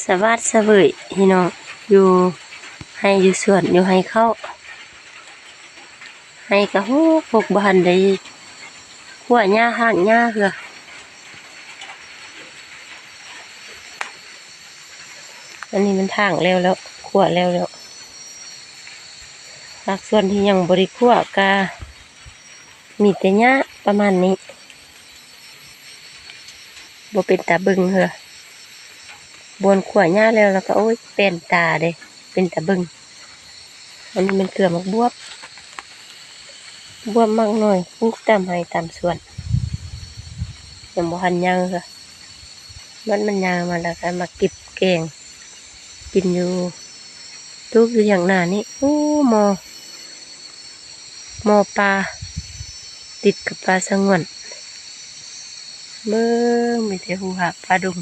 สวัสดีพี่น้องอยู่ให้อยู่สวนอยู่ให้เข้าให้กะฮู้พวกบ้านได้ขั่วหญ้าหางหญ้าคืออันนี้มันทางแล้วขั่วแล้วภาคส่วนที่ยังบ่ได้ขั่วกะมีแต่หญ้าประมาณนี้บ่เป็นตาเบิ่งเหรอบนขั่วหญ้าแล้วก็โอ้ยเป็นตาเด้เป็นตาเบิ่งอันนี้มันเกลือมักบวบมากหน่อยปลูกตามให้ตามสวนยังบ่ทันยังค่ะมันยางมาแล้วก็มาเก็บแกงกินอยู่ทุกอยู่อย่างหน้านี่โอ้หมอปลาติดกับปลาสงวนเบิ่งมีแต่หูหาปลาดุง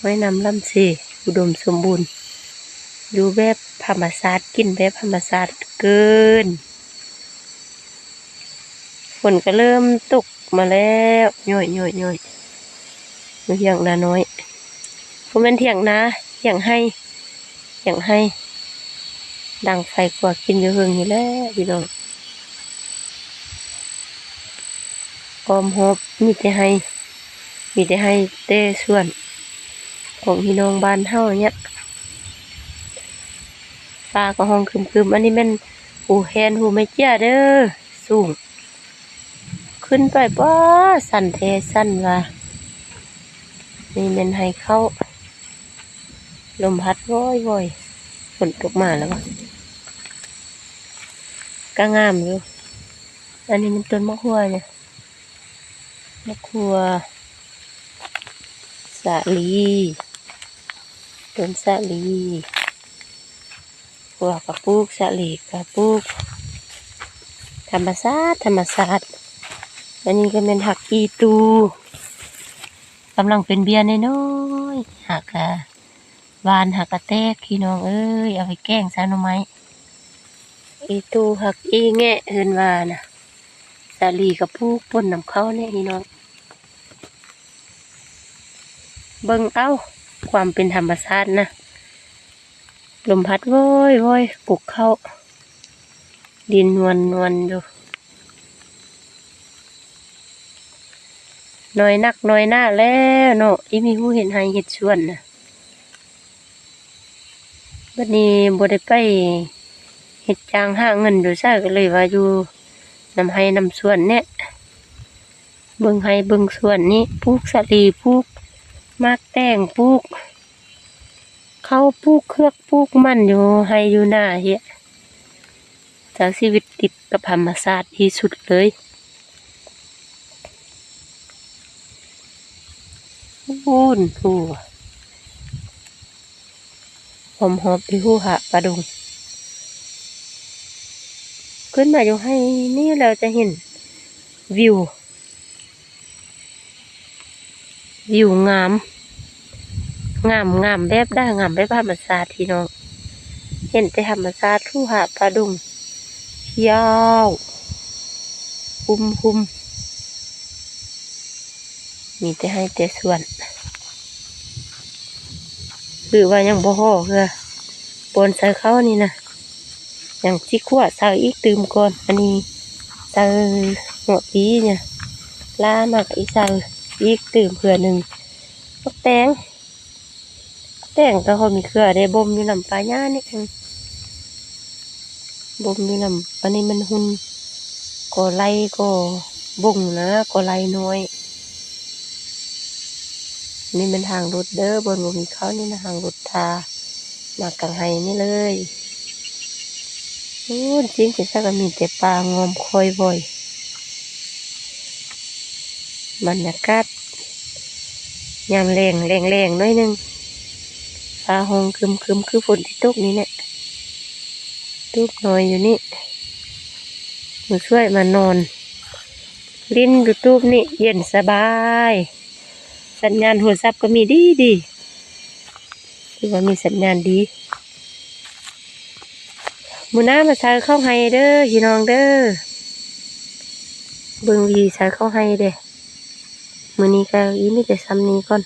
ไว้นำลำเสอุดมสมบูรณ์อยู่แบบธรรมชาติกินแบบธรรมชาติเกินฝนก็เริ่มตกมาแล้วย่อยอยู่เถียงนาน้อยเพราะมันเถียงนาเถียงให้ดังไฟกว่ากินอยู่เฮืองนี่แหละพี่น้องกอมหอบมีแต่ให้เต้ส่วนของพี่น้องบ้านเฮาเนี่ยฟ้าก็ห้องคึมอันนี้มันหูแฮนหูไม่เจ้าเด้อสูงขึ้นไปป้อสั่นเทสั่นว่านี่มันให้เข้าลมพัดว่อยฝนตกมาแล้วก็งามอยู่อันนี้มันต้นมะขั่วเนี่ยมะขั่วสาลีต้นสาลีขั่วกระปุกสาลีกระปุกธรรมชาติอันนี้ก็เป็นหักอีตูกำลังเป็นเบียร์น้อยๆหักอะวานหักกระแตกพี่น้องเอ้ยเอาไปแกงซะหน่อไม้อีตูหักอีแงะเฮินว่านะสาลีกับปุกป่นน้ำเข้าเนี่ยพี่น้องเบิ่งเอาความเป็นธรรมชาตินะลมพัดว้อยปลูกเข้าดินนวลอยู่น้อยนักน้อยหน้าแล้วเนาะอีมีผู้เห็นให้เห็ดชวนนะบัดนี้บ่ได้ไปเห็ดจางหาเงินอยู่ซะก็เลยว่าอยู่นำให้นำสวนเนี่ยเบิ่งให้เบิ่งสวนนี้ปลูกสาลีปลูกมากแตงปลูกเข้าปลูกเครือกปลูกมันอยู่ให้อยู่หน้าเฮียจากชีวิตติดกับธรรมชาติที่สุดเลยหูหอมที่หูหะปลาดุงขึ้นมาอยู่ให้นี่เราจะเห็นวิวงามแบบได้งามแบบธรรมชาติที่น้องเห็นแต่ธรรมชาติหูหะปลาดุงยาวหุ้มมีแต่ให้แต่ส่วนคือว่ายังบ่ห่อคือปนใส่เข้านี่นะอย่างที่ขั้วใส่อีกตื่มก่อนอันนี้ใส่หัวปีเนี่ยล่ามากอีใส่อีกตื่มเผื่อหนึ่งก็แตงก็เขามีเครือได้บ่มอยู่ลำปลาย่านี่บ่มอยู่ลำอันนี้มันหุ่นก็ไล่ก็บ่งนะก็ไล่น้อยนี่เป็นทางรถเด้อบนบ่มีเขานี่นะทางรถทามากางไห้นี่เลยจริงๆสักมีแต่ปลางอมคอยบ่อยบรรยากาศยามแรงน้อยนึงฟ้าห้องคึมคือฝนที่ตกนี่เนี่ยตุกน้อยอยู่นี่มือช่วยมานอนลิ้นดูตูบนี่เย็นสบายสัญญาณโทรศัพท์ก็มีดีคือว่ามีสัญญาณดีมื้อหน้ามาใส่เข้าให้เด้อพี่น้องเด้อเบิ่งวีใส่เข้าให้เด้มื้อนี้ก็อีมีแต่ซ้ำนี้ก่อน